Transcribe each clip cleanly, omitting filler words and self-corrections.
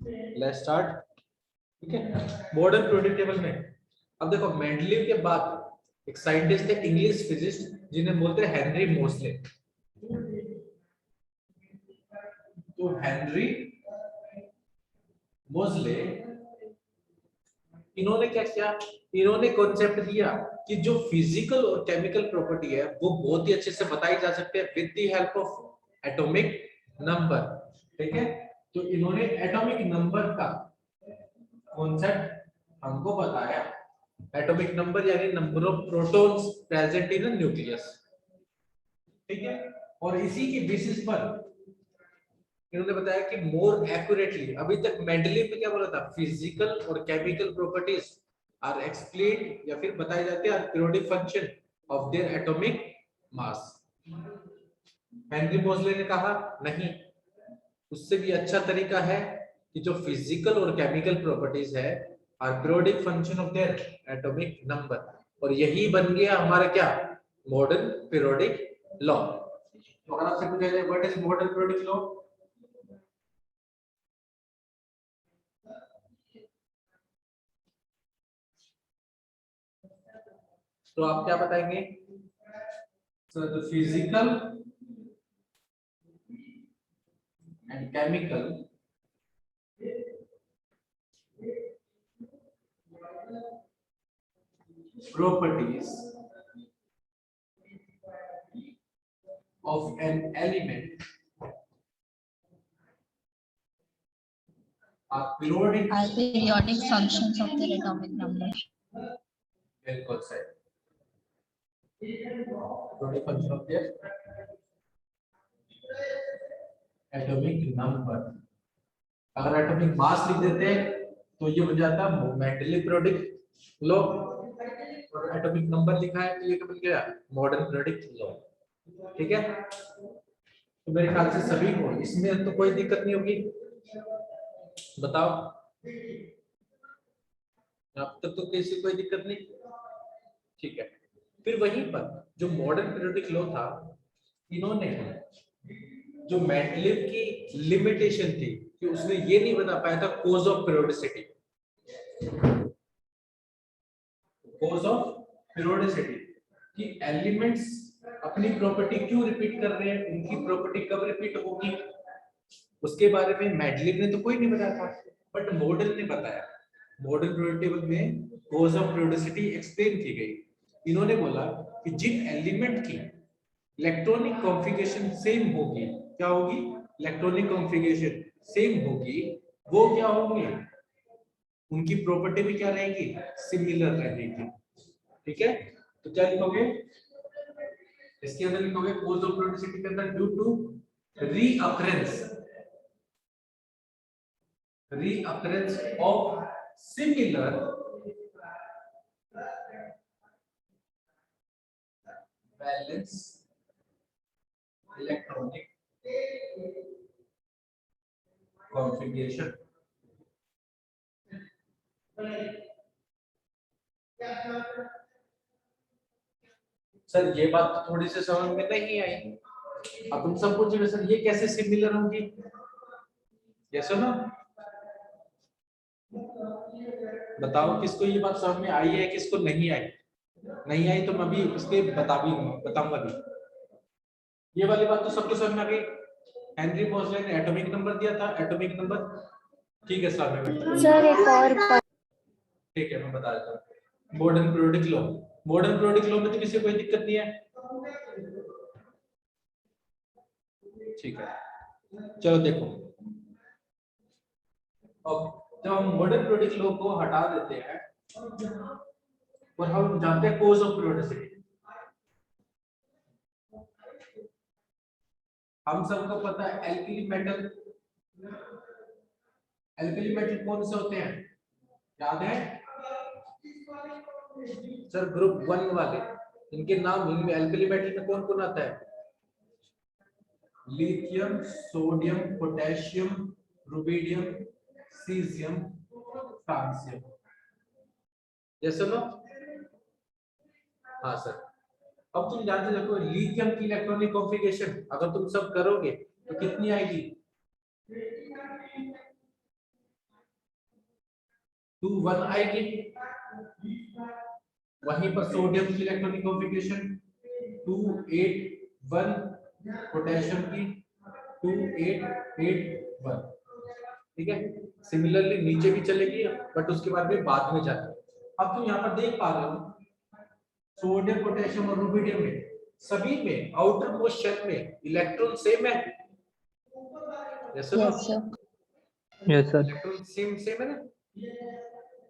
Let's start. ठीक है, modern periodic table में अब देखो मेंडलीव के बाद एक साइंटिस्ट थे इंग्लिश फिजिसिस्ट जिन्हें बोलते हैं हेनरी मोसले। तो हेनरी मोसले इन्होंने क्या किया, इन्होंने कॉन्सेप्ट दिया कि जो फिजिकल और केमिकल प्रॉपर्टी है वो बहुत ही अच्छे से बताई जा सकती है with the help of atomic number. ठीक है, तो इन्होंने एटॉमिक नंबर का कॉन्सेप्ट हमको बताया। एटॉमिक नंबर यानी number of protons present in nucleus. ठीक है, और इसी की बेसिस पर इन्होंने बताया कि मोर एक्यूरेटली, अभी तक मेंडलीव में क्या बोला था, फिजिकल और केमिकल प्रॉपर्टीज आर एक्सप्लेन्ड या फिर बताई जाती है periodic function of their atomic mass. Henry Moseley ने कहा नहीं, उससे भी अच्छा तरीका है कि जो फिजिकल और केमिकल प्रॉपर्टीज है are periodic function of their atomic number, और यही बन गया हमारा क्या, मॉडर्न पीरियोडिक लॉ। तो अगर आपसे पूछा जाए what is modern periodic law, तो आप क्या बताएंगे? So the physical and chemical properties of an element are periodic functions of their atomic number. बिल्कुल सही, periodic function of their atomic number। अगर एटॉमिक मास लिख देते हैं तो ये बन जाता मेंडलीव पीरियोडिक लॉ, और एटॉमिक नंबर लिखा है तो ये बन गया मॉडर्न पीरियोडिक लॉ। ठीक है, तो मेरे ख्याल से सभी को इसमें तो कोई दिक्कत नहीं होगी, बताओ अब तक तो किसी कोई दिक्कत नहीं। ठीक है, फिर वहीं पर जो मॉडर्न पीरियोडिक लॉ था, इन्होंने जो मेंडलीव की लिमिटेशन थी कि उसने ये नहीं बता पाया था cause of periodicity, cause of periodicity कि एलिमेंट्स अपनी प्रॉपर्टी क्यों रिपीट कर रहे हैं, उनकी प्रॉपर्टी कब रिपीट होगी, उसके बारे में मेंडलीव ने तो कोई नहीं बताया था, बट मॉडर्न ने बताया। मॉडर्न पीरियोडिक टेबल में कोज ऑफ पीरियोडिसिटी एक्सप्लेन की गई। इन्होंने बोला कि जिन एलिमेंट की इलेक्ट्रॉनिक कॉन्फ़िगरेशन सेम होगी, क्या होगी, इलेक्ट्रॉनिक कॉन्फ़िगरेशन सेम होगी, वो क्या होंगे, उनकी प्रॉपर्टी भी क्या रहेगी, सिमिलर रहेगी। ठीक है, तो क्या लिखोगे इसके अंदर, लिखोगे कोज ऑफ पीरियोडिसिटी के अंदर due to reoccurrence of similar valence electronic configuration। Sir ये बात तो थोड़ी सी समझ में नहीं आई। अब तुम सब पूछोगे सर ये कैसे सिमिलर होगी, यस और नो, बताओ किसको ये बात समझ में आई है, किसको नहीं आई। नहीं आई तो मैं अभी इसके बताऊंगा भी। ये वाली बात तो सबको समझ में आ गई। हेनरी मोसले ने एटॉमिक नंबर दिया था, एटॉमिक नंबर, ठीक है सर एक और ठीक है मैं बता देता हूँ। Modern periodic law, modern periodic law में तो किसी को कोई दिक्कत नहीं है, ठीक है। चलो देखो, अब जब हम मॉडर्न पीरियोडिक लॉ को हटा देते हैं और हम जानते हैं कोज ऑफ पीरियोडिसिटी। हम सबको पता है एल्कली मेटल, एल्कली मेटल कौन से होते हैं, याद है सर, ग्रुप 1 वाले, इनके नाम, इनमें एल्कली मेटल में कौन कौन आता है, lithium, sodium, potassium, rubidium, caesium, francium, yes no, हाँ सर। अब तुम जानते देखो लिथियम की इलेक्ट्रॉनिक कॉन्फ़िगरेशन अगर तुम सब करोगे तो कितनी आएगी, 2 1 आएगी, वहीं पर सोडियम की इलेक्ट्रॉनिक कॉन्फ़िगरेशन 2 8 1, पोटेशियम की 2 8 8 1, ठीक है। सिमिलरली नीचे भी चलेगी बट उसके बाद में बाद में जाती है। अब तुम यहाँ पर देख पा रहे हो सोडियम पोटेशियम और रुबिडियम में सभी में आउटर मोस्ट शेल में इलेक्ट्रॉन सेम है। Yes, sir. Yes sir. Electron same same है ना,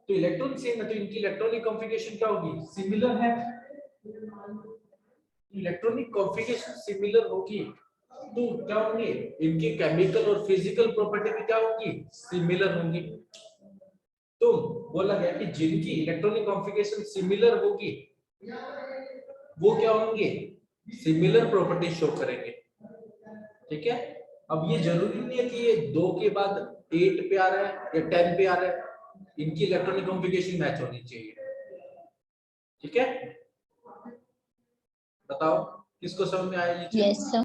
तो इलेक्ट्रॉन सेम है तो इनकी इलेक्ट्रॉनिक कॉन्फ़िगरेशन क्या होगी, सिमिलर है। इलेक्ट्रॉनिक कॉन्फ़िगरेशन सिमिलर होगी तो क्या होंगे, इनकी केमिकल और फिजिकल प्रॉपर्टी भी क्या होगी, सिमिलर होंगी। तो बोला गया कि जिनकी इलेक्ट्रॉनिक कॉन्फ़िगरेशन सिमिलर होगी वो क्या होंगे, सिमिलर प्रॉपर्टी शो करेंगे, ठीक है। अब ये जरूरी नहीं है कि ये 2 के बाद 8 पे आ रहा है या 10 पे आ रहा है, इनकी इलेक्ट्रॉनिक कॉन्फ़िगरेशन मैच होनी चाहिए, ठीक है। बताओ किसको समझ में आया ये चीज? Yes, sir.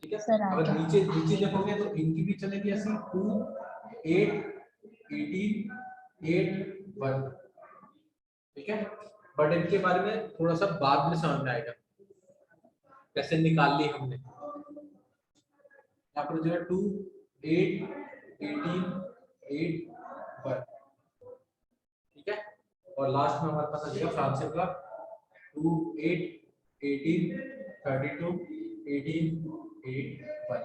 ठीक है। Sir, अगर आगे। नीचे नीचे देखोगे तो इनकी भी चलेगी ऐसे 2 8 18 8 1, ठीक है। बट इनके बारे में थोड़ा सा बाद में समझ में आएगा कैसे निकाल ली हमने। यहाँ पर जो है 2 8 18 8 1, ठीक है। और लास्ट में हमारे पास आ जाएगा फ्रांसिस का 2 8 18 32 18 8 1।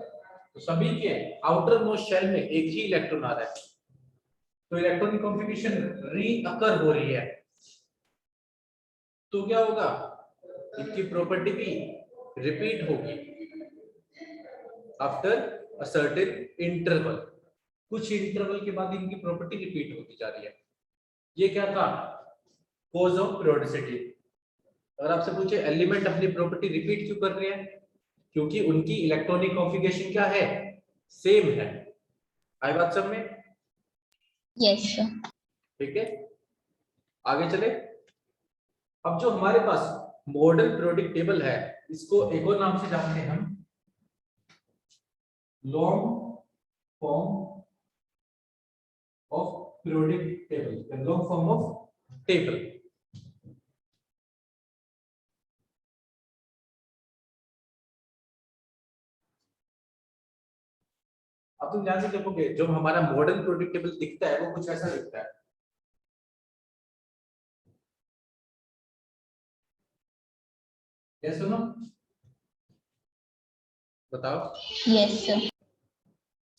तो सभी के आउटर मोस्ट शेल में एक ही इलेक्ट्रॉन आ रहा है तो इलेक्ट्रॉनिक कॉन्फ़िगरेशन रीअकर हो रही है, तो क्या होगा, इनकी प्रॉपर्टी भी रिपीट होगी आफ्टर अ सर्टेन इंटरवल। कुछ इंटरवल के बाद इनकी प्रॉपर्टी रिपीट होती जा रही है। ये क्या था, कॉज ऑफ पीरियोडिसिटी। अगर आपसे पूछे एलिमेंट अपनी प्रॉपर्टी रिपीट क्यों कर रहे हैं, क्योंकि उनकी इलेक्ट्रॉनिक कॉन्फ़िगरेशन क्या है, सेम है। आई बात सब में? Yes, sir. ठीक है, आगे चले। अब जो हमारे पास मॉडर्न पीरियोडिक टेबल है इसको एक और नाम से जानते हैं हम, long form of periodic table, long form of table. अब तुम ध्यान से देखोगे जो हमारा मॉडर्न पीरियोडिक टेबल दिखता है वो कुछ ऐसा दिखता है। ये सुनो, बताओ। Yes, sir.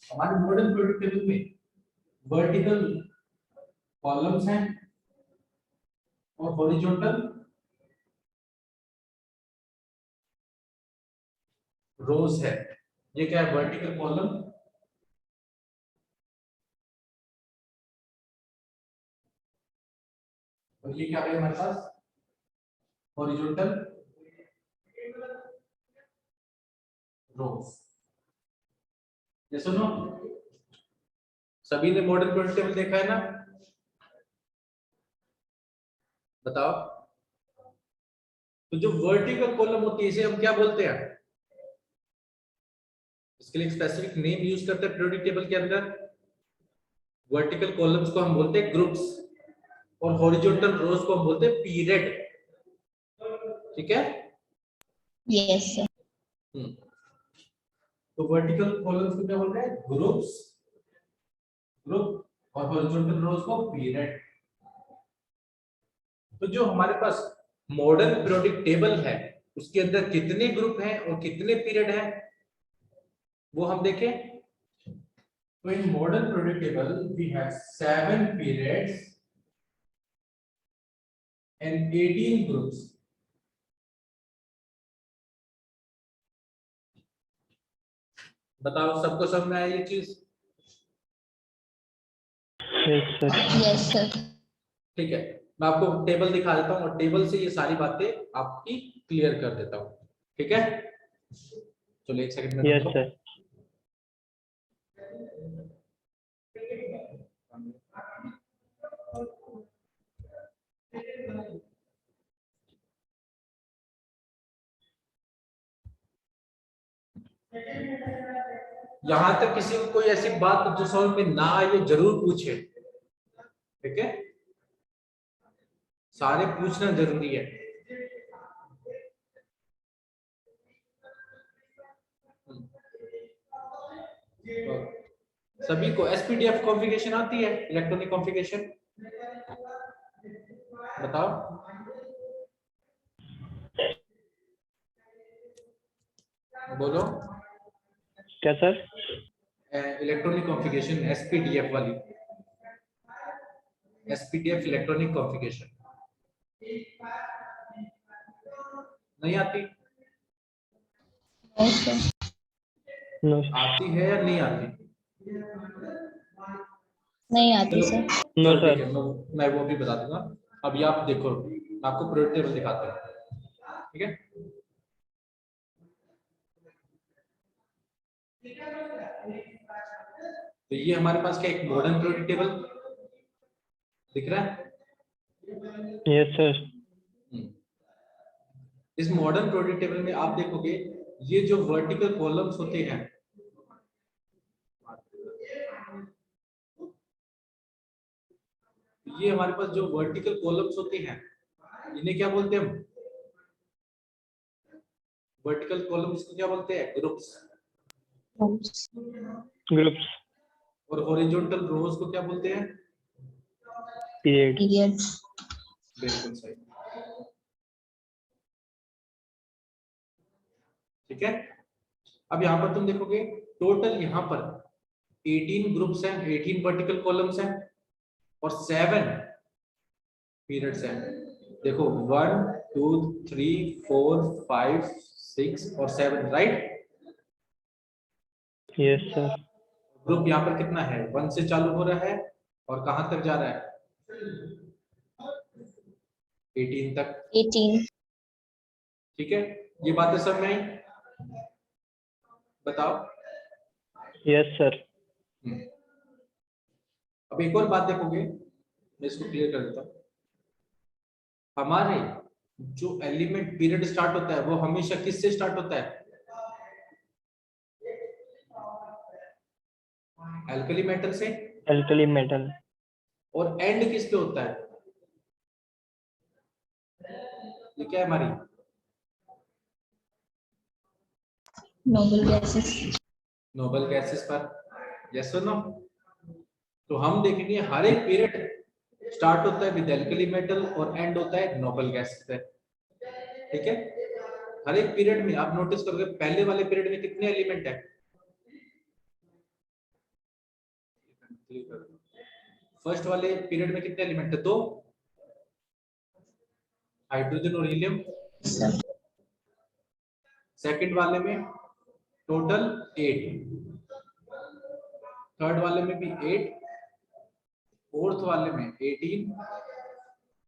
हमारे मॉडर्न पीरियोडिक टेबल में वर्टिकल कॉलम्स हैं और हॉरिजॉन्टल रोज है। ये क्या है, वर्टिकल कॉलम और ये क्या है हमारे पास, हॉरिजॉन्टल रोज। ये सुनो, सभी ने मॉडर्न पीरियोडिक टेबल देखा है ना, बताओ। तो जो वर्टिकल कॉलम होती है इसे हम क्या बोलते हैं, इसके लिए एक स्पेसिफिक नेम यूज करते हैं पीरियोडिक टेबल के अंदर। वर्टिकल कॉलम्स को हम बोलते हैं ग्रुप्स और हॉरिजॉन्टल रोज को हम बोलते हैं पीरियड, ठीक है। Yes, sir. तो वर्टिकल कॉलम्स को क्या बोल रहे हैं, ग्रुप्स, ग्रुप, और हॉरिजॉन्टल रोज को पीरियड। तो जो हमारे पास मॉडर्न पीरियोडिक टेबल है उसके अंदर कितने ग्रुप हैं और कितने पीरियड हैं वो हम देखें। तो in modern periodic table we have 7 periods and 18 groups। बताओ सबको समझ में आया ये चीज? Yes sir. Yes, sir. ठीक है, मैं आपको टेबल दिखा देता हूँ और टेबल से ये सारी बातें आपकी क्लियर कर देता हूँ, ठीक है। चलो एक सेकंड में यस रुको। सर। यहां तक किसी को कोई ऐसी बात जो समझ में ना आए वो जरूर पूछे, ठीक है, सारे पूछना जरूरी है। सभी को एसपीडीएफ कॉन्फ़िगरेशन आती है, इलेक्ट्रॉनिक कॉन्फ़िगरेशन, बताओ। बोलो क्या सर? इलेक्ट्रॉनिक कॉन्फ़िगरेशन एसपीडीएफ वाली, एसपीडीएफ इलेक्ट्रॉनिक कॉन्फ़िगरेशन नहीं आती? No sir. नो आती है या नहीं आती? नहीं आती सर। नो चलो ठीक सर। है, मैं वो भी बता दूंगा। अभी आप देखो, आपको प्रोडक्ट टेबल दिखाते हैं, ठीक है। तो ये हमारे पास क्या एक मॉडर्न प्रोडक्ट टेबल दिख रहा है? Yes sir. इस मॉडर्न प्रोडक्ट टेबल में आप देखोगे ये जो वर्टिकल कॉलम्स होते हैं, ये हमारे पास जो वर्टिकल कॉलम्स होते हैं इन्हें क्या बोलते हैं हम? वर्टिकल कॉलम्स को क्या बोलते हैं? ग्रुप्स। ग्रुप्स। और हॉरिजॉन्टल रोज को क्या बोलते हैं? पीरियड। पीरियड्स। बिल्कुल सही, ठीक है। अब यहाँ पर तुम देखोगे टोटल यहाँ पर 18 ग्रुप्स हैं, 18 वर्टिकल कॉलम्स हैं और 7 पीरियड्स हैं। देखो 1 2 3 4 5 6 और 7, राइट? Yes sir. ग्रुप यहाँ पर कितना है? 1 से चालू हो रहा है और कहां तक जा रहा है? 18 तक, 18। ठीक है। ये बातें सब में आई? बताओ। Yes sir. अब एक और बात देखोगे, मैं इसको क्लियर कर देता हूँ। हमारे जो एलिमेंट पीरियड स्टार्ट होता है वो हमेशा किससे स्टार्ट होता है? एल्कली मेटल से। Alkali metal. और एंड किस पे होता है? ये क्या है हमारी? Noble gases. नोबल गैसेस पर, यस और नो? तो हम देखेंगे हर एक पीरियड स्टार्ट होता है विद एल्कली मेटल और एंड होता है नोबल गैसेस पे, ठीक है। हर एक पीरियड में आप नोटिस करोगे पहले वाले पीरियड में कितने एलिमेंट है? फर्स्ट वाले पीरियड में कितने एलिमेंट है? 2, हाइड्रोजन और हीलियम। सेकंड वाले में टोटल 8, थर्ड वाले में भी 8, फोर्थ वाले में 18,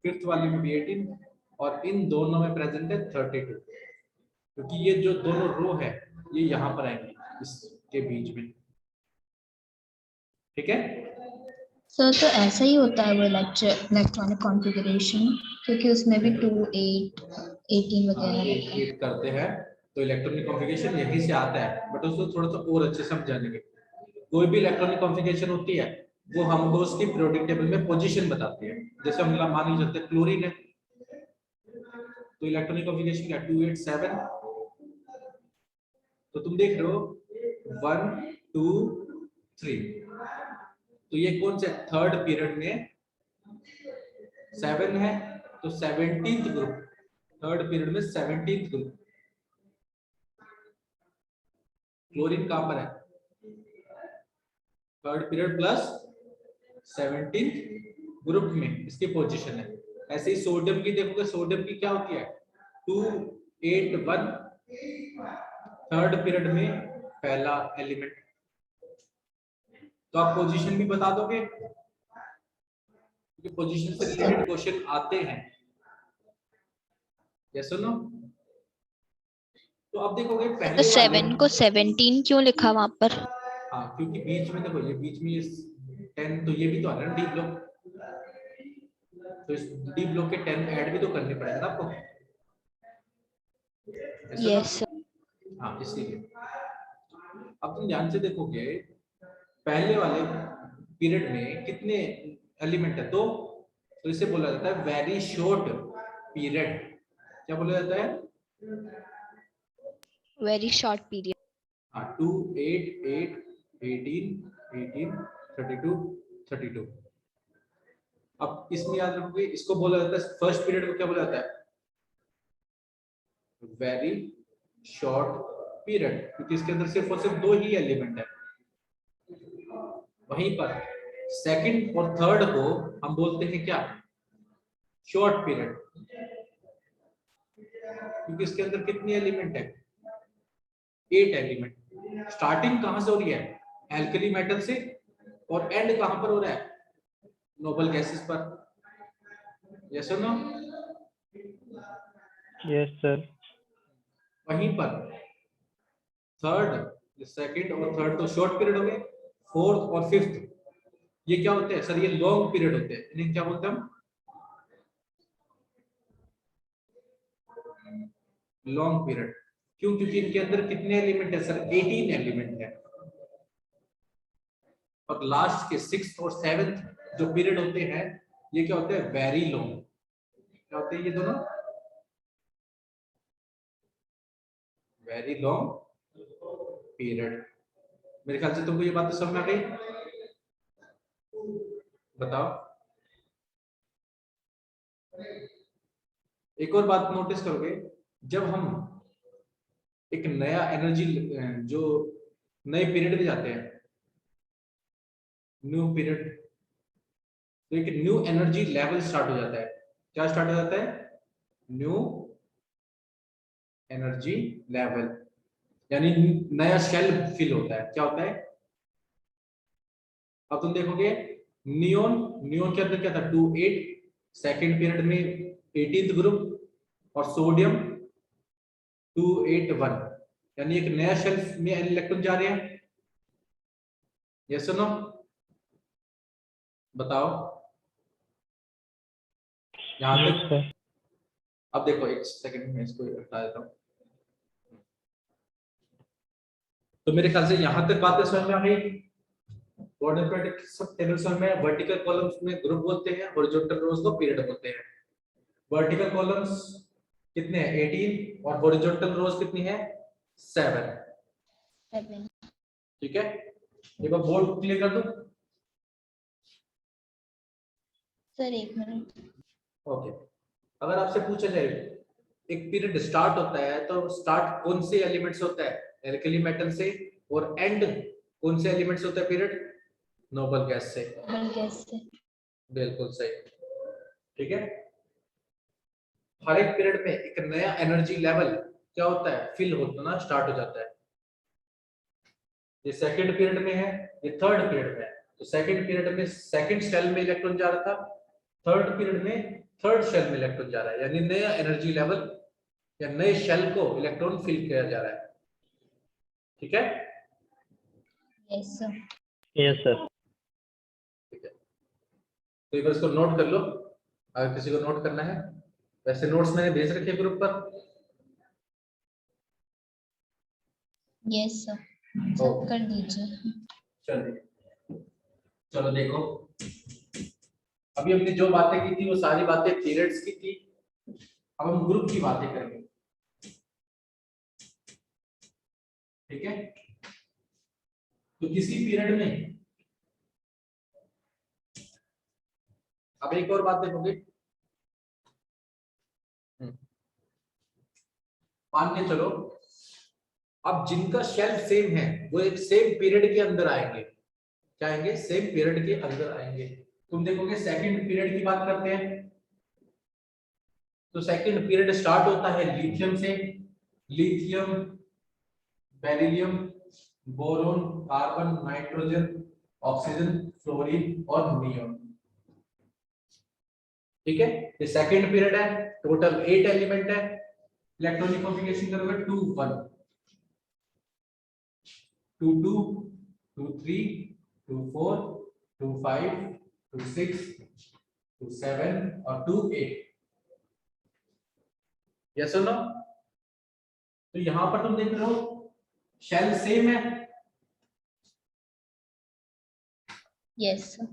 फिफ्थ वाले में भी 18 और इन दोनों में प्रेजेंट है 32, क्योंकि ये जो दोनों रो है ये यहाँ पर आएंगे इसके बीच में, ठीक है। सर तो ऐसा ही होता है वो इलेक्ट्रॉनिक कॉन्फ़िगरेशन, क्योंकि उसमें भी 2 8 18 वगैरह रहता है। 8 करते हैं तो इलेक्ट्रॉनिक कॉन्फ़िगरेशन यहीं से आता है, बट उसको थोड़ा सा और अच्छे समझाने के। कोई भी इलेक्ट्रॉनिक कॉन्फ़िगरेशन होती है वो हमको उसकी पीरियोडिक टेबल में पोजीशन बताती है। जैसे हम मान लीजिए चलते क्लोरीन है तो इलेक्ट्रॉनिक कॉन्फ़िगरेशन क्या 287, तो तुम देख रहे हो 1 2 3, तो ये कौन से थर्ड पीरियड में 7 है तो 17th ग्रुप, थर्ड पीरियड में 17th ग्रुप। क्लोरीन कहां पर है? Third period plus 17th group में इसकी पोजीशन है। ऐसे ही सोडियम की देखोगे, सोडियम की क्या होती है 281, थर्ड पीरियड में पहला एलिमेंट। तो आप पोजीशन भी बता दोगे क्योंकि पोजीशन से रिलेटेड क्वेश्चन आते हैं, यस और नो? तो आप देखोगे पहले 7 को 17 क्यों लिखा वहां पर? हाँ क्योंकि बीच में देखो ये बीच में ये 10, तो ये भी तो आ रहा है ना डी ब्लॉक, तो इस डी ब्लॉक के 10 ऐड भी तो करने पड़ेंगे ना आपको, यस। हाँ इसीलिए। अब तुम ध्यान से देखोगे पहले वाले पीरियड में कितने एलिमेंट है तो इसे बोला जाता है वेरी शॉर्ट पीरियड। क्या बोला जाता है? Very short period. हाँ 2 8 8 18 18 32 32। अब इसमें याद रखोगे इसको बोला जाता है फर्स्ट पीरियड को क्या बोला जाता है? वेरी शॉर्ट पीरियड, क्योंकि इसके अंदर सिर्फ और सिर्फ दो ही एलिमेंट है। वहीं पर सेकंड और थर्ड को हम बोलते हैं क्या? शॉर्ट पीरियड, क्योंकि इसके अंदर कितने एलिमेंट है? 8 एलिमेंट। स्टार्टिंग कहां से हो रही है? एल्कली मेटल से, और एंड कहां पर हो रहा है? नोबल गैसेस पर। यस और नो? Yes sir. वहीं पर थर्ड सेकंड और थर्ड तो शॉर्ट पीरियड हो गए। फोर्थ और फिफ्थ ये क्या होते हैं सर? ये लॉन्ग पीरियड होते हैं। इन्हें क्या बोलते हैं हम? Long period. क्यों? क्योंकि इनके अंदर कितने एलिमेंट है सर? 18 एलिमेंट है। और लास्ट के सिक्स्थ और सेवेंथ जो पीरियड होते हैं ये क्या होते हैं? Very long. क्या होते हैं ये दोनों? Very long period. मेरे ख्याल से तुमको ये बात तो समझ में आ गई। बताओ। एक और बात नोटिस करोगे, जब हम एक नया एनर्जी जो नए पीरियड में जाते हैं, न्यू पीरियड, तो एक न्यू एनर्जी लेवल स्टार्ट हो जाता है। क्या स्टार्ट हो जाता है? न्यू एनर्जी लेवल, यानी नया शेल फिल होता है। क्या होता है? अब तुम देखोगे नियोन, नियोन के अंदर क्या था? 2 8, सेकेंड पीरियड में 18th ग्रुप, और सोडियम 2 8 1, यानी एक नया शेल में इलेक्ट्रॉन जा रहे हैं। यस और नो? बताओ। यहां यस तक। सर। अब देखो एक सेकंड में इसको हटा देता हूं। तो मेरे ख्याल से यहां तक बातें समझ में आ गई। क्वाड्रेटिक टेबल्स में वर्टिकल कॉलम्स में ग्रुप बोलते हैं, हॉरिजॉन्टल रोज को पीरियड बोलते हैं। वर्टिकल कॉलम्स कितने हैं? 18, और हॉरिजॉन्टल रोज कितनी है? 7। 7। ठीक है, एक बार बोर्ड क्लियर कर दो। Sir 1 minute. ओके, अगर आपसे पूछा जाए एक पीरियड स्टार्ट होता है तो स्टार्ट कौन से एलिमेंट से होता है? एल्कली मेटल से। और एंड कौन से एलिमेंट से होता है पीरियड? नोबल गैस से। गैस से। बिल्कुल सही। ठीक है, हर एक पीरियड में एक नया एनर्जी लेवल क्या होता है? फिल होना स्टार्ट हो जाता है। ये सेकंड पीरियड में है, ये थर्ड पीरियड में है। तो सेकंड पीरियड में सेकंड शेल में इलेक्ट्रॉन जा रहा था, थर्ड पीरियड में थर्ड शेल में इलेक्ट्रॉन जा रहा है, यानी नया एनर्जी लेवल या नए शेल को इलेक्ट्रॉन फिल किया जा रहा है। ठीक है? Yes sir. Yes sir. ठीक है, तो एक बार इसको नोट कर लो अगर किसी को नोट करना है। वैसे नोट्स मैंने भेज रखे ग्रुप पर। यस सर, सब कर दीजिए। चलिए, चलो देखो, अभी हमने जो बातें की थी वो सारी बातें पीरियड्स की थी। अब हम ग्रुप की बातें करेंगे। ठीक है, तो किसी पीरियड में, अब एक और बात देखोगे, मान के चलो अब जिनका शेल सेम है वो एक सेम पीरियड के अंदर आएंगे। क्या आएंगे? सेम पीरियड के अंदर आएंगे। तुम देखोगे सेकंड पीरियड की बात करते हैं, तो सेकंड पीरियड स्टार्ट होता है लिथियम से। Lithium, beryllium, boron, carbon, nitrogen, oxygen, fluorine और नियोन। ठीक है, ये सेकंड पीरियड है। टोटल 8 एलिमेंट है। इलेक्ट्रॉनिक कॉन्फ़िगरेशन करोगे 2 1 2 2 2 3 2 4 2 5 2 6 2 7 और 2 8। यस और नो? तो यहां पर तुम देख रहे हो शेल सेम है। Yes sir.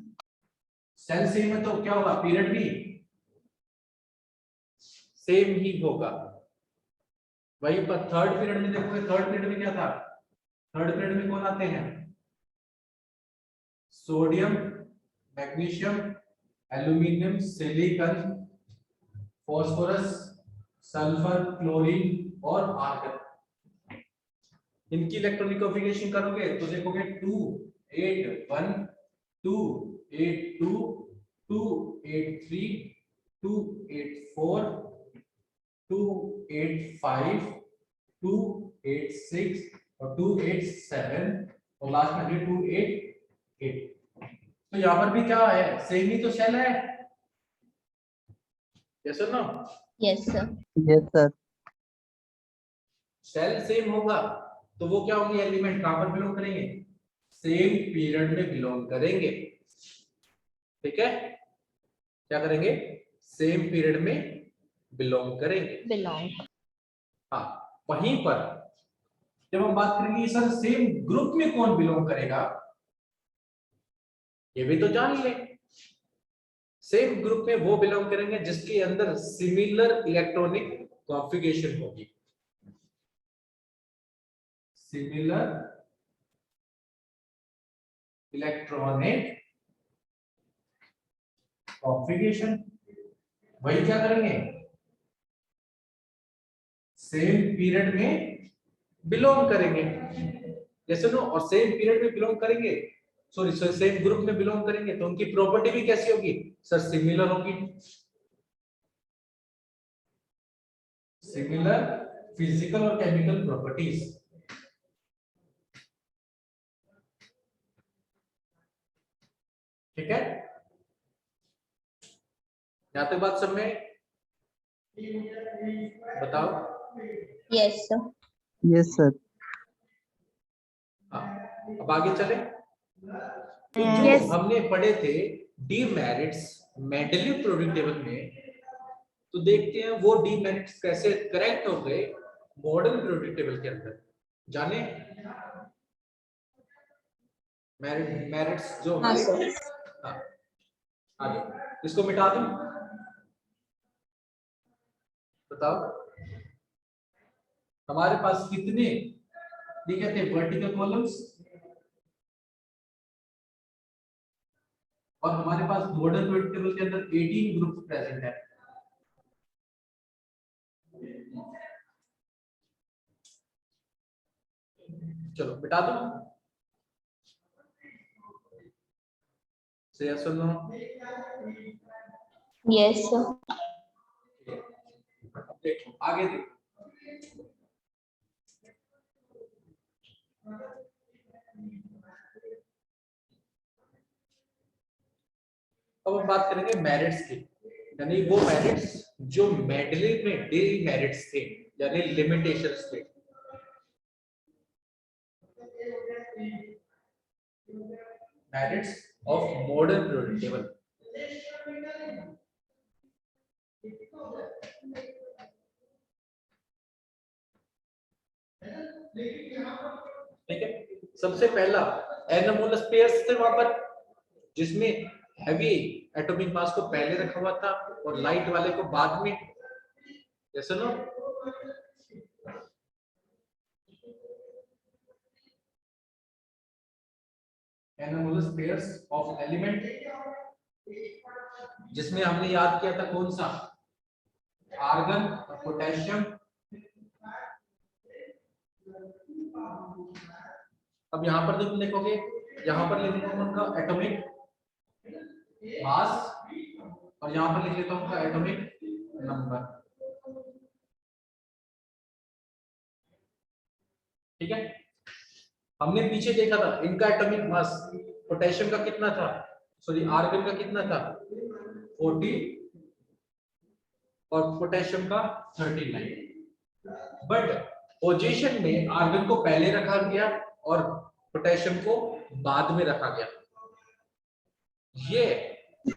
सेल सेम है तो क्या होगा, पीरियड भी सेम ही होगा। वहीं पर थर्ड पीरियड में देखोगे, थर्ड पीरियड में क्या था, थर्ड पीरियड में कौन आते हैं, sodium, magnesium, aluminium, silicon, phosphorus, sulphur, chlorine और आर्गन। इनकी इलेक्ट्रॉनिक कॉन्फ़िगरेशन करोगे तो देखोगे 2 8 1 2 8 2 2 8 3 2 8 4 2 8 5 2 8 6 और 2 8 7 और लास्ट में 2 8 8। तो यहाँ पर भी क्या है, सेम ही तो सेल है, यस और no? Yes sir. Yes, sir. Cell same होगा तो वो क्या होंगे, एलिमेंट कहां पर बिलोंग करेंगे, सेम पीरियड में बिलोंग करेंगे। ठीक है, क्या करेंगे, सेम पीरियड में बिलोंग करेंगे। बिलोंग। हाँ, वहीं पर जब हम बात करेंगे सर सेम ग्रुप में कौन बिलोंग करेगा, ये भी तो जान ले। सेम ग्रुप में वो बिलोंग करेंगे जिसके अंदर सिमिलर इलेक्ट्रॉनिक कॉन्फ़िगरेशन होगी, सिमिलर इलेक्ट्रॉनिक कॉन्फ़िगरेशन। वही क्या करेंगे, सेम पीरियड में बिलोंग करेंगे, जैसे नो, और सेम पीरियड में बिलोंग करेंगे, सॉरी सेम ग्रुप में बिलोंग करेंगे तो उनकी प्रॉपर्टी भी कैसी होगी सर, सिमिलर होगी, सिमिलर फिजिकल और केमिकल प्रॉपर्टीज। ठीक है, यहां तक बात सब में बताओ। Yes sir. Yes, sir. हाँ, अब आगे चले। तो जो Yes. हमने पढ़े थे डीमेरिट्स मेंडलीव प्रोडक्ट टेबल में, तो देखते हैं वो डीमेरिट्स कैसे करेक्ट हो गए मॉडर्न प्रोडक्ट टेबल के अंदर। जाने मेरिट्स जो हाँ हमारे, सर। हाँ, आगे इसको मिटा दूं, बताओ हमारे पास कितने दिखे थे वर्टिकल कॉलम्स, और हमारे पास मॉडर्न प्रोडक्ट टेबल के अंदर 18 ग्रुप प्रेजेंट है। चलो मिटा दो, से सुनो, यस सर। देखो आगे देखो, अब हम बात करेंगे मेरिट्स की, यानी वो मेरिट्स जो मेडलिव में डीमेरिट्स थे, यानी लिमिटेशंस थे। Merits of modern product table. ठीक है, सबसे पहला एनोमोलस पेयर्स थे वहां पर, जिसमें हैवी एटॉमिक मास को पहले रखा हुआ था और लाइट वाले को बाद में, जैसे no, anomalous pairs of element, जिसमें हमने याद किया था कौन सा, आर्गन और पोटेशियम। अब यहाँ पर तुम देखोगे, यहाँ पर लिख लेता हूँ उनका एटॉमिक मास और यहाँ पर लिख लेता हूँ उनका एटॉमिक नंबर। ठीक है, हमने पीछे देखा था इनका एटॉमिक मास पोटेशियम का कितना था, सॉरी आर्गन का कितना था 40 और पोटेशियम का 39, बट पोजीशन में आर्गन को पहले रखा गया और पोटेशियम को बाद में रखा गया, ये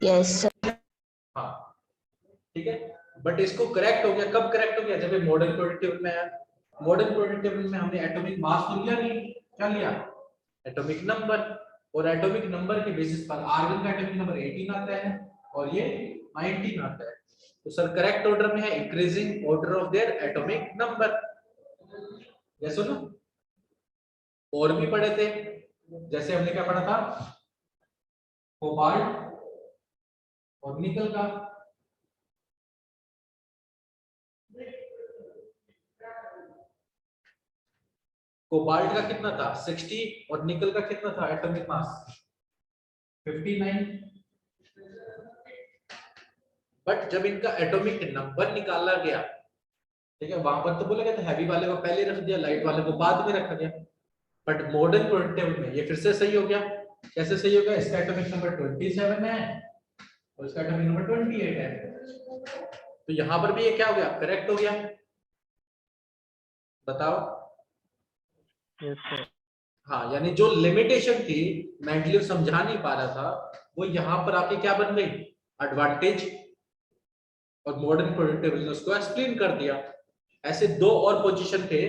यस सर। हाँ ठीक है, बट इसको करेक्ट हो गया, कब करेक्ट हो गया, जब ये मॉडर्न प्रोडक्ट टेबल में आया। मॉडर्न प्रोडक्ट टेबल में हमने एटॉमिक मास तो लिया नहीं, क्या लिया, एटॉमिक नंबर। और एटॉमिक नंबर के बेसिस पर आर्गन का एटॉमिक नंबर 18 आता है और ये 19 आता है। तो सर करेक्ट ऑर्डर में है increasing order of their atomic number. Yes और नो? और भी पढ़े थे, जैसे हमने क्या पढ़ा था, कोबाल्ट और निकल का। कोबाल्ट का कितना था 60 और निकल का कितना था एटॉमिक मास 59। बट जब इनका एटॉमिक नंबर निकाला गया, ठीक है, वहां पर तो बोला गया था हैवी वाले को पहले रख दिया, लाइट वाले को बाद में रखा गया। बट मॉडर्न पीरियोडिक टेबल में ये फिर से सही हो गया। कैसे सही हो गया? इसका एटॉमिक नंबर 27 है और इसका एटॉमिक नंबर 28 है, तो यहां पर भी ये क्या हो गया? करेक्ट हो गया। बताओ। Yes sir. हाँ, यानी जो लिमिटेशन थी मेंडलीव समझा नहीं पा रहा था, वो यहां पर आके क्या बन गई? एडवांटेज। और मॉडर्न पीरियोडिक टेबल ने उसको एक्सप्लेन कर दिया। ऐसे दो और पोजीशन थे,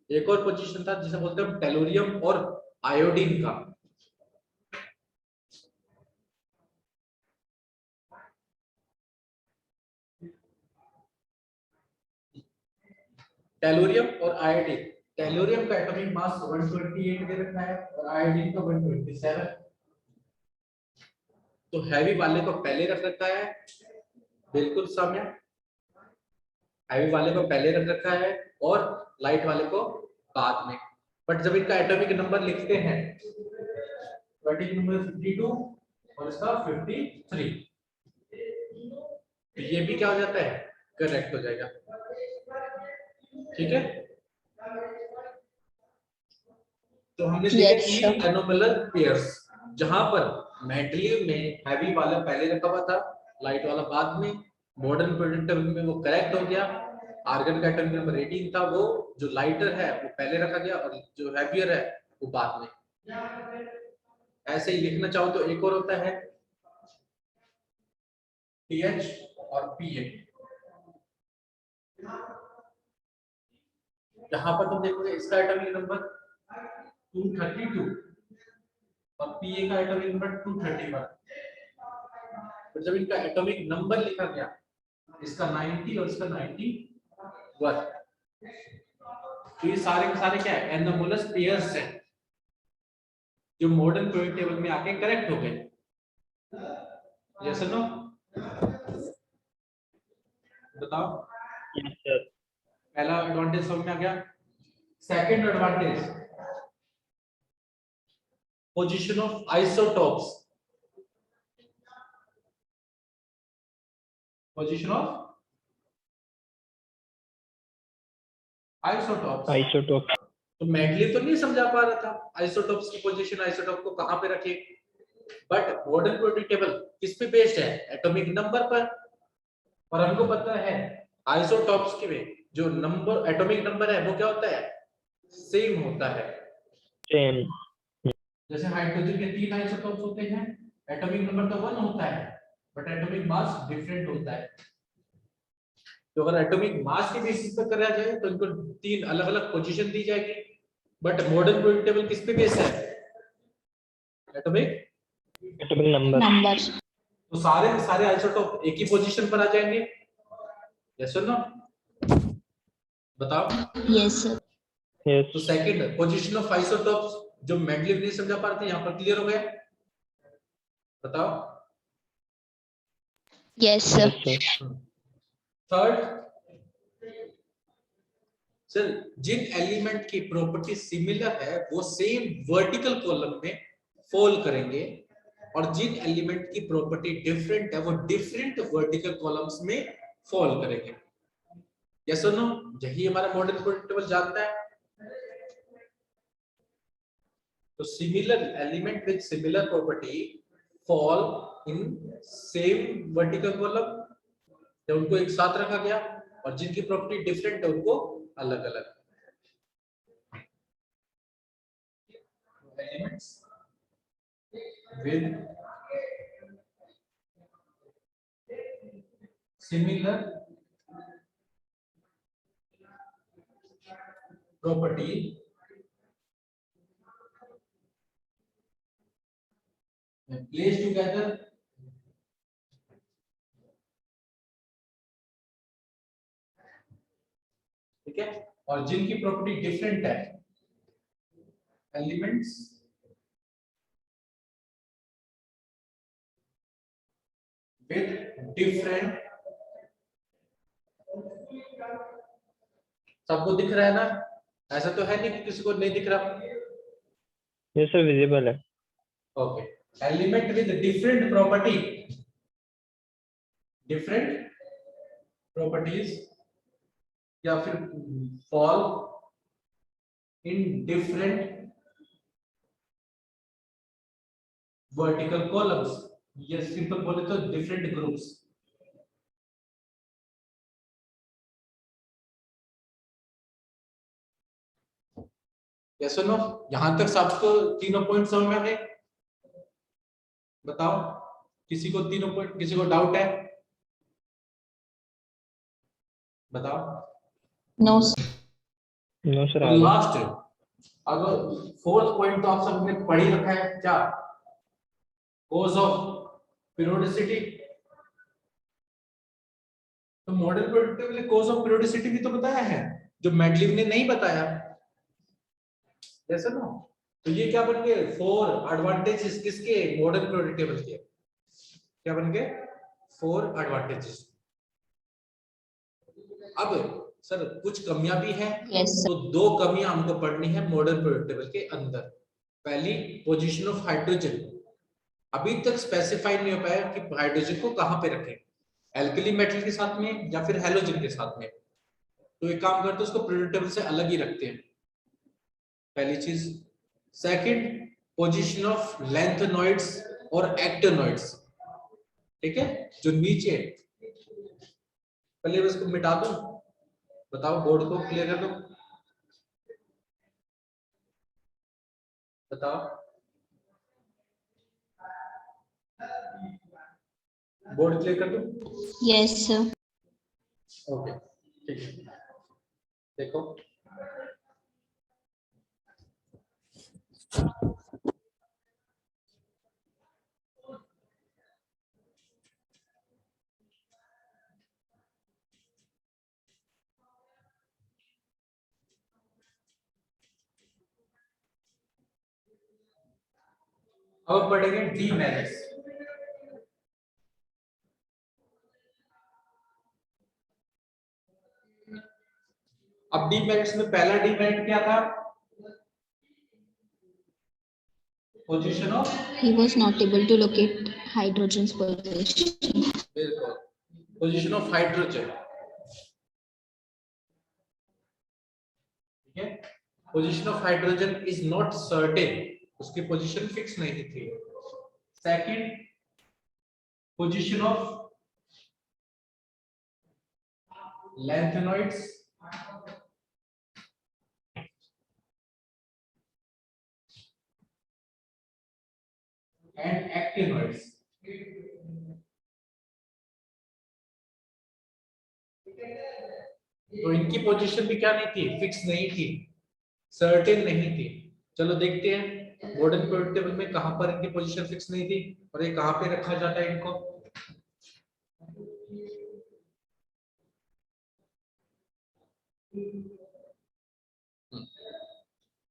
एक और पोजीशन था जिसे बोलते हैं टेलोरियम और आयोडीन का। टेलोरियम और आयोडीन। टेलोरियम का एटॉमिक मास 128 दे रखा है और आयोडीन का 127। तो हैवी वाले को पहले रख रखा है, बिल्कुल सामने। हैवी वाले को पहले रख रखा है और लाइट वाले को बाद में। बट जब इनका एटॉमिक नंबर लिखते हैं, एटॉमिक नंबर 52 और इसका 53, तो ये भी क्या हो जाता है? करेक्ट हो जाएगा। ठीक है, तो हमने देखे Yes, तीन sir. एनोमलर पेयर्स, जहां पर मेंडलीव में हैवी वाला पहले रखा हुआ था, लाइट वाला बाद में। मॉडर्न पीरियोडिक टेबल में वो करेक्ट हो गया। आर्गन का एटॉमिक नंबर 18 था, वो जो लाइटर है वो पहले रखा गया और जो हैवियर है वो बाद में। ऐसे ही लिखना चाहो तो एक और होता है TH और PA। यहाँ पर तुम देखोगे इसका एटॉमिक नंबर 232 और PA का एटॉमिक नंबर 231। तो जब इनका एटॉमिक नंबर लिखा गया, इसका 90 और इसका 91, तो ये सारे के सारे क्या है? एनोमलस पेयर्स हैं, जो मॉडर्न पीरियोडिक टेबल में आके करेक्ट हो गए। यस और नो? बताओ। Yes sir. पहला एडवांटेज समझ में आ गया। Second advantage, position of isotopes. Position of isotopes. Isotope. तो मेंडलीव तो नहीं समझा पा रहा था आइसोटोप्स की पोजीशन, आइसोटोप को कहां पे रखे। बट मॉडर्न पीरियोडिक टेबल किस पे बेस्ड है? एटॉमिक नंबर पर। और हमको पता है आइसोटोप्स के में जो नंबर एटॉमिक नंबर है वो क्या होता है? सेम होता है। सेम। जैसे हाइड्रोजन के 3 आइसोटोप्स होते हैं, एटॉमिक नंबर तो 1 होता है बट एटॉमिक मास डिफरेंट होता है। तो अगर एटॉमिक मास के बेसिस पर करा जाए तो इनको 3 अलग अलग पोजीशन दी जाएगी। बट मॉडर्न पीरियोडिक टेबल किस पे बेस्ड है? Atomic atomic number. Number. तो सारे के सारे आइसोटोप एक ही पोजीशन पर आ जाएंगे। यस और नो? बताओ। Yes, sir. यस। तो सेकंड पोजीशन ऑफ आइसोटोप्स जो मेंडलीव नहीं समझा पा रहे थे, यहां पर क्लियर हो गया। बताओ। Yes, sir. Yes sir. Third, sir जिन एलिमेंट की प्रॉपर्टी सिमिलर है वो सेम वर्टिकल कॉलम में फॉल करेंगे और जिन एलिमेंट की प्रॉपर्टी डिफरेंट है वो डिफरेंट वर्टिकल कॉलम्स में फॉल करेंगे। यस और नो? यही हमारा मॉडर्न पीरियोडिक टेबल जानता है। तो similar element with similar property fall in same vertical column, जब उनको एक साथ रखा गया, और जिनकी प्रॉपर्टी डिफरेंट है उनको अलग अलग। एलिमेंट्स with similar property ठीक है, और जिनकी प्रॉपर्टी डिफरेंट है, एलिमेंट्स विद डिफरेंट, सबको दिख रहा है ना? ऐसा तो है नहीं कि किसी को नहीं दिख रहा। Yes, sir. Visible है. Okay, element with different property, different properties, या फिर fall in different vertical columns, ये सिंपल बोले तो डिफरेंट ग्रुप्स। यस और नो? यहां तक सबको तीनों पॉइंट समझ में आ गए? बताओ, किसी को तीनों पॉइंट, किसी को डाउट है? बताओ। No No, sir. तो आगे. लास्ट, अगर फोर्थ पॉइंट तो आप सबने पढ़ ही रखा है, क्या? Cause of periodicity. तो मॉडल प्रोडक्टिव ने कोज ऑफ पीरियोडिसिटी भी तो बताया है, जो मैडलिव ने नहीं बताया। जैसे ना, तो ये क्या बन गए? 4 एडवांटेजेस किसके? मॉडल प्रोडक्टिव के। क्या बन गए? 4 एडवांटेजेस। अब सर कुछ कमियां भी हैं, यस तो 2 कमियां हमको पढ़नी है मॉडल प्रोडक्टिव के अंदर। पहली, पोजीशन ऑफ हाइड्रोजन। अभी तक स्पेसिफाई नहीं हो पाया कि हाइड्रोजन को कहां पे रखें, एल्कली मेटल के साथ में या फिर हैलोजन के साथ में। तो एक काम करते हैं, उसको प्रिडेटेबल से अलग ही रखते हैं, पहली चीज। सेकंड, पोजीशन ऑफ लैंथेनॉइड्स और एक्टिनॉइड्स, ठीक है, जो नीचे। पहले इसको मिटा दूं, बताओ, बोर्ड को क्लियर कर दो, बताओ, बोर्ड क्लियर कर दो। यस सर ओके, ठीक है, देखो अब पढ़ेंगे डीमेरिट्स। अब डीमेरिट्स में पहला डीमेरिट क्या था? Position of, he was not able to locate hydrogen's position बिल्कुल, पोजीशन ऑफ हाइड्रोजन, ठीक है, position of hydrogen is not certain, उसकी पोजीशन फिक्स नहीं थी। Second, position of lanthanoids and actinoids, तो इनकी पोजीशन भी क्या नहीं थी? फिक्स नहीं थी, सर्टेन नहीं थी। चलो देखते हैं मॉडर्न पीरियोडिक टेबल में कहां पर इनकी पोजीशन फिक्स नहीं थी और ये कहां पे रखा जाता है इनको।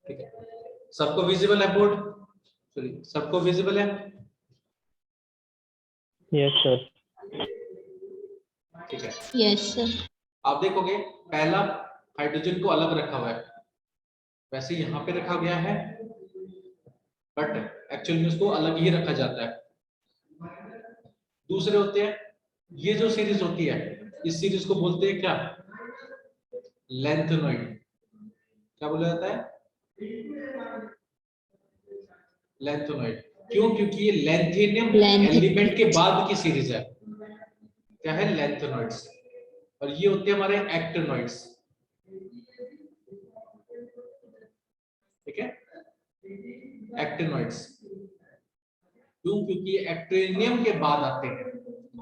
ठीक है, सबको विजिबल है बोर्ड? सॉरी, सबको विजिबल है? Yes, sir. ठीक है, यस सर आप देखोगे पहला हाइड्रोजन को अलग रखा हुआ है, वैसे यहाँ पे रखा गया है, बट एक्चुअल में उसको अलग ही रखा जाता है। दूसरे होते हैं, ये जो सीरीज होती है, इस सीरीज को बोलते हैं क्या? लैंथेनॉइड। क्या बोला जाता है? लैंथेनॉइड। क्यों? क्योंकि ये लैंथेनियम एलिमेंट के बाद की सीरीज है। क्या है? लैंथेनॉइड्स। और ये होते हैं हमारे एक्टिनॉइड्स, ठीक है, एक्टिनॉइड्स। क्यों? क्योंकि ये एक्टिनियम के बाद आते हैं,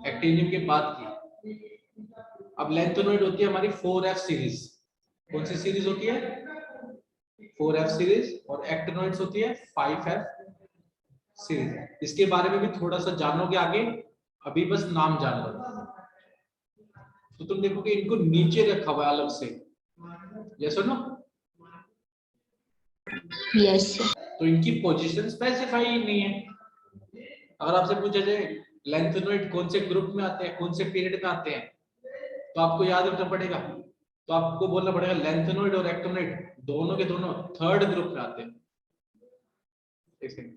एक्टिनियम के बाद की। अब लैंथेनॉइड होती है हमारी 4F सीरीज। कौन सी सीरीज होती है? 4F series. और एक्टिनॉइड्स होती है 5F सीरीज। इसके बारे में भी थोड़ा सा जानोगे आगे, अभी बस नाम जान लो। तो तुम देखोगे इनको नीचे रखा हुआ है अलग से, यस और नो? Yes sir. तो इनकी पोजीशन स्पेसिफाई ही नहीं है। अगर आपसे पूछा जाए लेंथेनॉइड कौन से ग्रुप में आते हैं, कौन से पीरियड में आते हैं, तो आपको याद रखना पड़ेगा, तो आपको बोलना पड़ेगा लेंथेनॉइड और एक्टिनॉइड दोनों के दोनों थर्ड ग्रुप में आते हैं। एक सेकंड,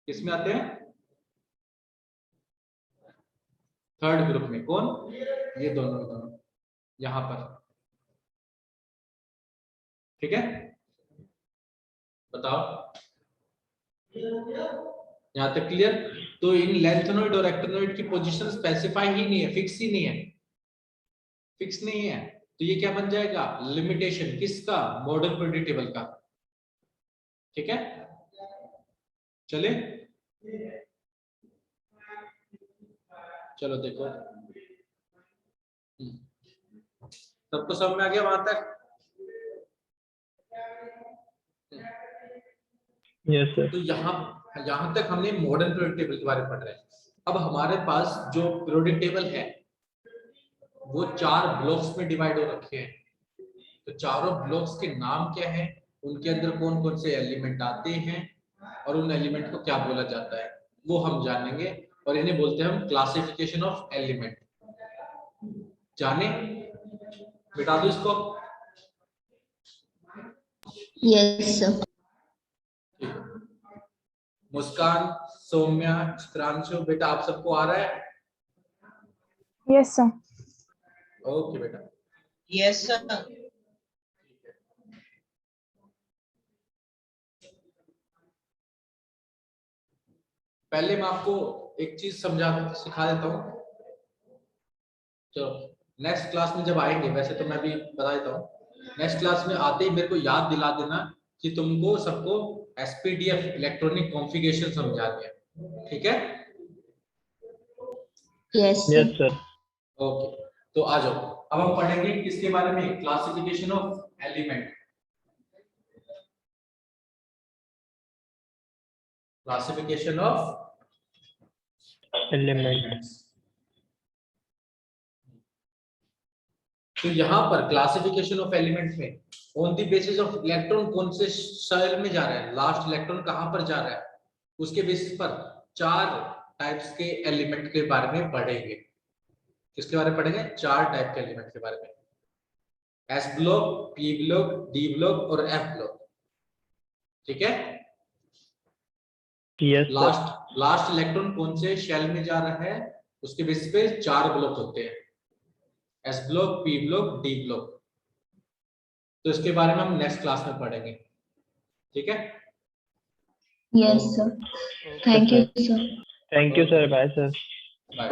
किसमें आते हैं? थर्ड ग्रुप में। कौन? ये दोनों के दोनों यहां पर, ठीक है? बताओ यहां तक क्लियर? तो इन लेंथेनॉइड और एक्टिनॉइड की पोजीशन स्पेसिफाई ही नहीं है, फिक्स ही नहीं है, फिक्स नहीं है। तो ये क्या बन जाएगा? लिमिटेशन। किसका? मॉडल पीरियोडिक टेबल का। ठीक है, चले चलो देखो, सबको समझ में आ गया वहां तक? Yes sir. तो यहां तक हमने मॉडर्न पीरियोडिक टेबल के बारे में पढ़ रहे हैं। अब हमारे पास जो पीरियोडिक टेबल है वो 4 ब्लॉक्स में डिवाइड हो रखे हैं। तो चारों ब्लॉक्स के नाम क्या है, उनके अंदर कौन कौन से एलिमेंट आते हैं और उन एलिमेंट को क्या बोला जाता है वो हम जानेंगे, और इन्हें बोलते हैं हम क्लासिफिकेशन ऑफ एलिमेंट। जाने? बिठा दो इसको। Yes sir. मुस्कान, सौम्या, चित्रांशु, बेटा आप सबको आ रहा है? Yes sir. ओके बेटा। Yes sir. पहले मैं आपको एक चीज सिखा देता हूँ। चलो नेक्स्ट क्लास में जब आएंगे, वैसे तो मैं भी बता देता हूँ, नेक्स्ट क्लास में आते ही मेरे को याद दिला देना कि तुमको सबको एसपीडीएफ इलेक्ट्रॉनिक कॉन्फ़िगरेशन समझानी है, ठीक है? Yes yes sir. Sir. Okay, तो आ जाओ। अब हम पढ़ेंगे किसके बारे में? Classification of element. Classification of element. तो यहाँ पर क्लासिफिकेशन ऑफ एलिमेंट में on the basis of electron कौन से शेल में जा रहा है, लास्ट इलेक्ट्रॉन कहाँ पर जा रहा है, उसके बेसिस पर 4 टाइप्स के एलिमेंट के बारे में पढ़ेंगे। किसके बारे में पढ़ेंगे? 4 टाइप के एलिमेंट के बारे में। S block, P block, D block और एफ ब्लॉक, ठीक है? Yes sir. लास्ट इलेक्ट्रॉन कौन से शेल में जा रहा है उसके बेसिस पे 4 ब्लॉक होते हैं, S block, P block, D block. तो इसके बारे में हम नेक्स्ट क्लास में पढ़ेंगे, ठीक है? Yes sir. Thank you sir. Thank you sir. Bye sir. Bye.